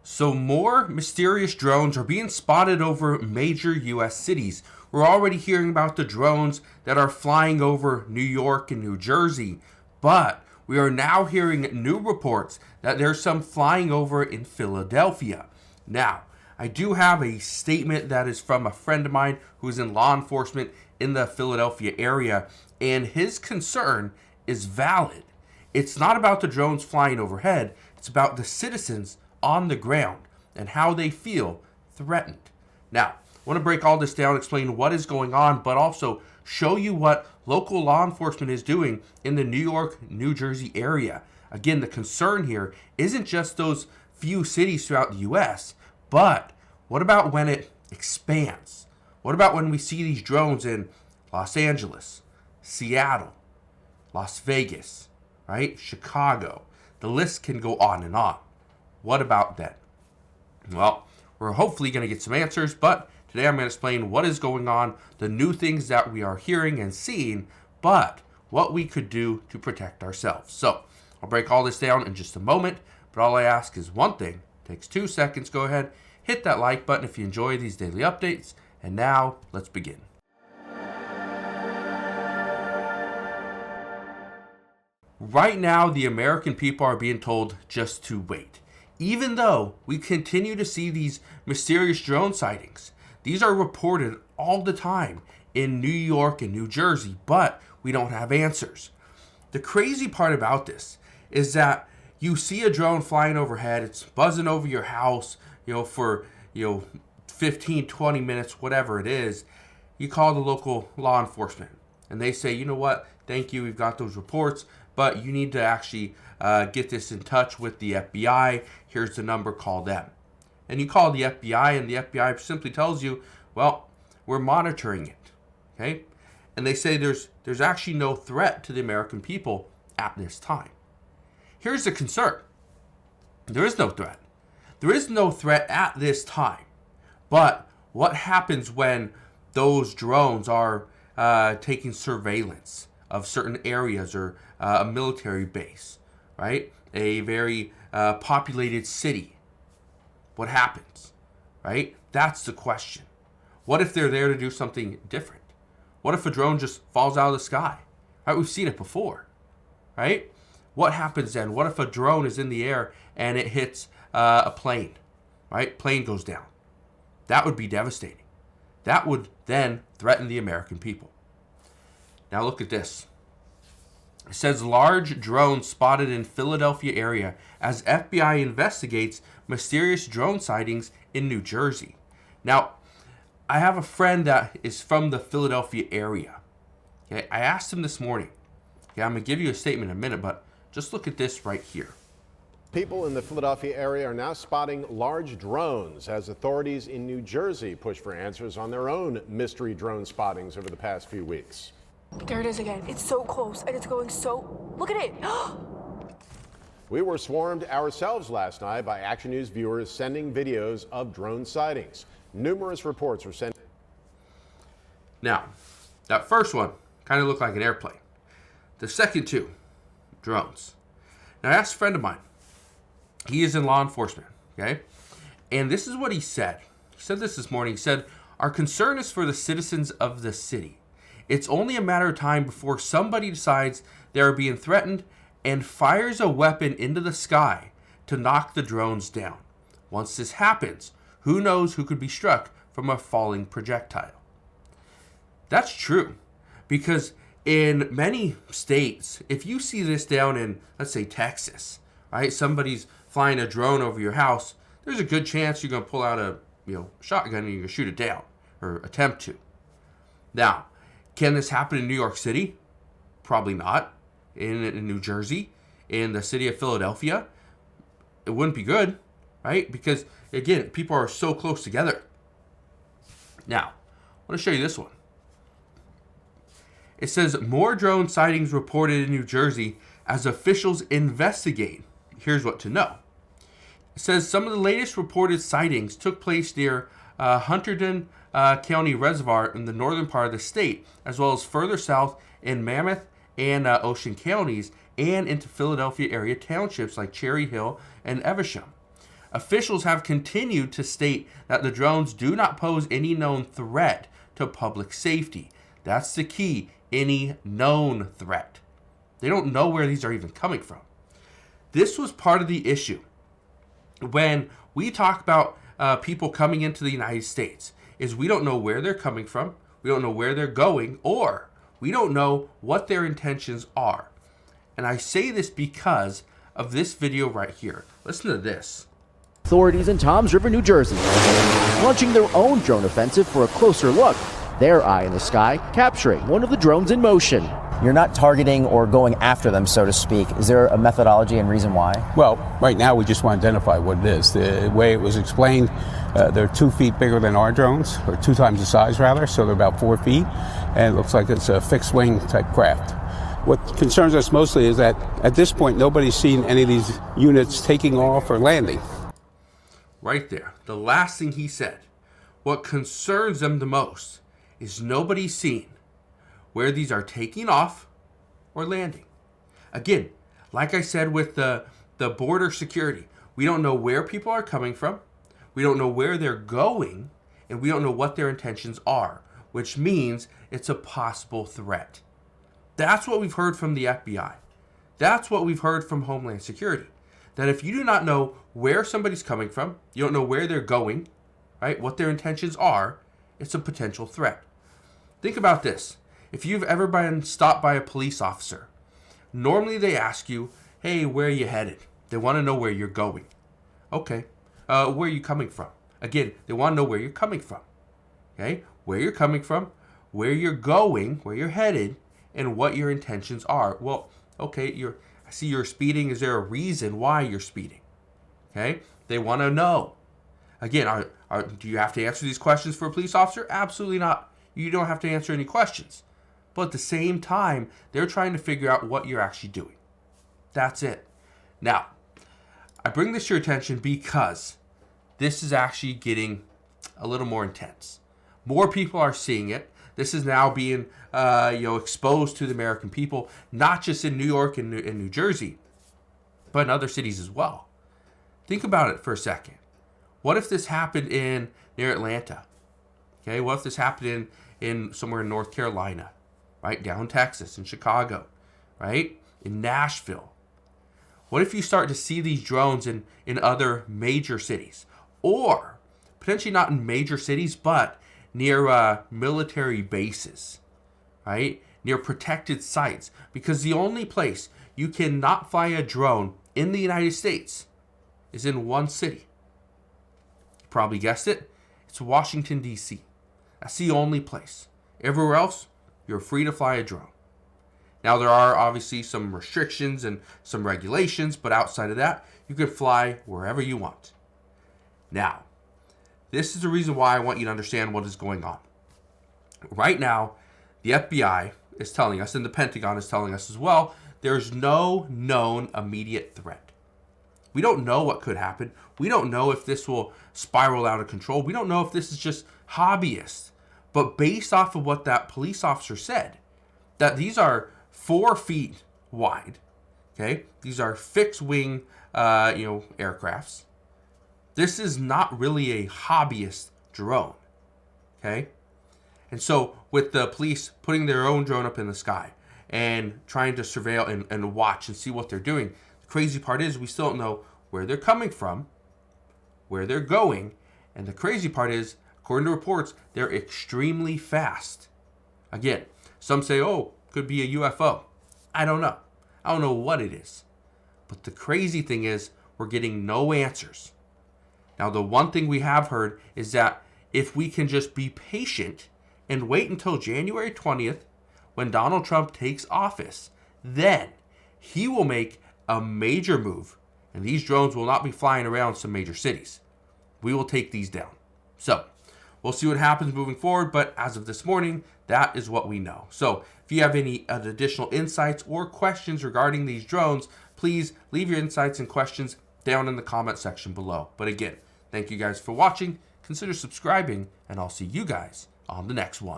So more mysterious drones are being spotted over major U.S. cities. We're already hearing about the drones that are flying over New York and New Jersey, but we are now hearing new reports that there's some flying over in Philadelphia. Now, I do have a statement that is from a friend of mine who's in law enforcement in the Philadelphia area, and his concern is valid. It's not about the drones flying overhead, it's about the citizens on the ground and how they feel threatened. Now, I want to break all this down, explain what is going on, but also show you what local law enforcement is doing in the New York, New Jersey area. Again, the concern here isn't just those few cities throughout the U.S., but what about when it expands? What about when we see these drones in Los Angeles, Seattle, Las Vegas, right? Chicago. The list can go on and on. What about then? Well, we're hopefully going to get some answers, but today I'm going to explain what is going on, the new things that we are hearing and seeing, but what we could do to protect ourselves. So I'll break all this down in just a moment, but all I ask is one thing. It takes 2 seconds. Go ahead, hit that like button if you enjoy these daily updates. And now let's begin. Right now, the American people are being told just to wait. Even though we continue to see these mysterious drone sightings, these are reported all the time in New York and New Jersey, but we don't have answers. The crazy part about this is that you see a drone flying overhead, it's buzzing over your house, for 15, 20 minutes, whatever it is. You call the local law enforcement and they say, you know what, thank you, we've got those reports, but you need to actually get this in touch with the FBI. Here's the number, call them. And you call the FBI, and the FBI simply tells you, well, we're monitoring it, okay? And they say there's actually no threat to the American people at this time. Here's the concern. There is no threat. There is no threat at this time. But what happens when those drones are taking surveillance of certain areas or a military base, right? A very populated city. What happens, right? That's the question. What if they're there to do something different? What if a drone just falls out of the sky? Right? We've seen it before, right? What happens then? What if a drone is in the air and it hits a plane, right? Plane goes down. That would be devastating. That would then threaten the American people. Now look at this. It says large drone spotted in Philadelphia area as FBI investigates mysterious drone sightings in New Jersey. Now, I have a friend that is from the Philadelphia area. Okay, I asked him this morning. Okay, I'm going to give you a statement in a minute, but just look at this right here. People in the Philadelphia area are now spotting large drones as authorities in New Jersey push for answers on their own mystery drone spottings over the past few weeks. There it is again. It's so close and it's going so... Look at it! We were swarmed ourselves last night by Action News viewers sending videos of drone sightings. Numerous reports were sent. Now, that first one kind of looked like an airplane. The second two, drones. Now, I asked a friend of mine. He is in law enforcement, okay? And this is what he said. He said this morning. He said, our concern is for the citizens of the city. It's only a matter of time before somebody decides they are being threatened and fires a weapon into the sky to knock the drones down. Once this happens, who knows who could be struck from a falling projectile. That's true, because in many states, if you see this down in, let's say, Texas, right, somebody's flying a drone over your house, there's a good chance you're going to pull out a shotgun and you're going to shoot it down, or attempt to. Now, can this happen in New York City? Probably not. In New Jersey, in the city of Philadelphia, it wouldn't be good, right? Because, again, people are so close together. Now, I want to show you this one. It says, more drone sightings reported in New Jersey as officials investigate. Here's what to know. It says some of the latest reported sightings took place near Hunterdon County Reservoir in the northern part of the state, as well as further south in Mammoth and Ocean counties, and into Philadelphia area townships like Cherry Hill and Evesham. Officials have continued to state that the drones do not pose any known threat to public safety. That's the key, any known threat. They don't know where these are even coming from. This was part of the issue when we talk about people coming into the United States, is we don't know where they're coming from, we don't know where they're going, or we don't know what their intentions are. And I say this because of this video right here. Listen to this. Authorities in Toms River, New Jersey, launching their own drone offensive for a closer look. Their eye in the sky, capturing one of the drones in motion. You're not targeting or going after them, so to speak. Is there a methodology and reason why? Well, right now we just want to identify what it is. The way it was explained, they're 2 feet bigger than our drones, or 2 times the size rather, so they're about 4 feet, and it looks like it's a fixed wing type craft. What concerns us mostly is that at this point nobody's seen any of these units taking off or landing. Right there, the last thing he said. What concerns them the most is nobody's seen where these are taking off or landing. Again, like I said with the border security, we don't know where people are coming from, we don't know where they're going, and we don't know what their intentions are, which means it's a possible threat. That's what we've heard from the FBI. That's what we've heard from Homeland Security. That if you do not know where somebody's coming from, you don't know where they're going, right, what their intentions are, it's a potential threat. Think about this. If you've ever been stopped by a police officer, normally they ask you, hey, where are you headed? They want to know where you're going. Okay, where are you coming from? Again, they want to know where you're coming from. Okay, where you're coming from, where you're going, where you're headed, and what your intentions are. Well, okay, I see you're speeding. Is there a reason why you're speeding? Okay, they want to know. Again, do you have to answer these questions for a police officer? Absolutely not. You don't have to answer any questions. But at the same time, they're trying to figure out what you're actually doing. That's it. Now, I bring this to your attention because this is actually getting a little more intense. More people are seeing it. This is now being exposed to the American people, not just in New York and New Jersey, but in other cities as well. Think about it for a second. What if this happened near Atlanta? Okay, what if this happened in somewhere in North Carolina, right? Down Texas, in Chicago, right? In Nashville. What if you start to see these drones in other major cities? Or potentially not in major cities, but near military bases, right? Near protected sites. Because the only place you cannot fly a drone in the United States is in one city. You probably guessed it. It's Washington, D.C. That's the only place. Everywhere else, you're free to fly a drone. Now, there are obviously some restrictions and some regulations, but outside of that, you can fly wherever you want. Now, this is the reason why I want you to understand what is going on. Right now, the FBI is telling us, and the Pentagon is telling us as well, there's no known immediate threat. We don't know what could happen. We don't know if this will spiral out of control. We don't know if this is just hobbyists. But based off of what that police officer said, that these are 4 feet wide, okay? These are fixed wing, aircrafts. This is not really a hobbyist drone, okay? And so with the police putting their own drone up in the sky and trying to surveil and watch and see what they're doing, the crazy part is we still don't know where they're coming from, where they're going, and the crazy part is, according to reports, they're extremely fast. Again, some say, oh, could be a UFO. I don't know. I don't know what it is. But the crazy thing is, we're getting no answers. Now, the one thing we have heard is that if we can just be patient and wait until January 20th, when Donald Trump takes office, then he will make a major move, and these drones will not be flying around some major cities. We will take these down. So, we'll see what happens moving forward, but as of this morning, that is what we know. So, if you have any additional insights or questions regarding these drones, please leave your insights and questions down in the comment section below. But again, thank you guys for watching. Consider subscribing, and I'll see you guys on the next one.